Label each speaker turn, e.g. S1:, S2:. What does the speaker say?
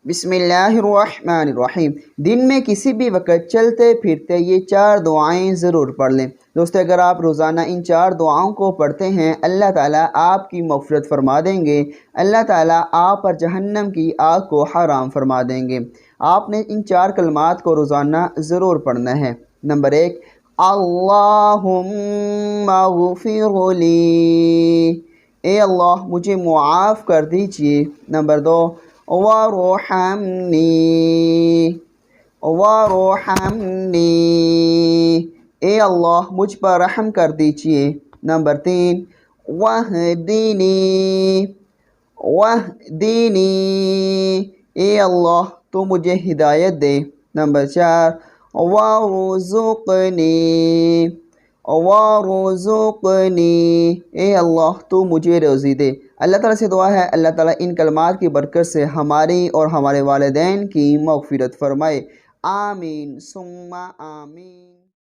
S1: बिस्मिल्लाहिर्रहमानिर्रहीम। दिन में किसी भी वक्त चलते फिरते ये 4 दुआएं ज़रूर पढ़ लें। दोस्तों, अगर आप रोज़ाना इन 4 दुआओं को पढ़ते हैं, अल्लाह ताला आपकी मग़फ़िरत फरमा देंगे। अल्लाह ताला आप पर जहन्नम की आग को हराम फरमा देंगे। आपने इन 4 कलमात को रोज़ाना ज़रूर पढ़ना है। नंबर 1, अल्लाहुम्मा ग़फ़िरली, ए अल्लाह मुझे मुआफ़ कर दीजिए। नंबर 2, वरहमनी, वरहमनी, ए अल्लाह मुझ पर रहम कर दीजिए। नंबर 3, वहदीनी, वहदीनी, ए अल्लाह तो मुझे हिदायत दे। नंबर 4, वरज़ुक़नी, वरज़ुक़नी, ए अल्लाह तो मुझे रोज़ी दे। अल्लाह ताला से दुआ है अल्लाह ताला इन कलमात की बरकत से हमारी और हमारे वालिदैन की मग़फ़िरत फ़रमाए। आमीन सुम्मा आमीन।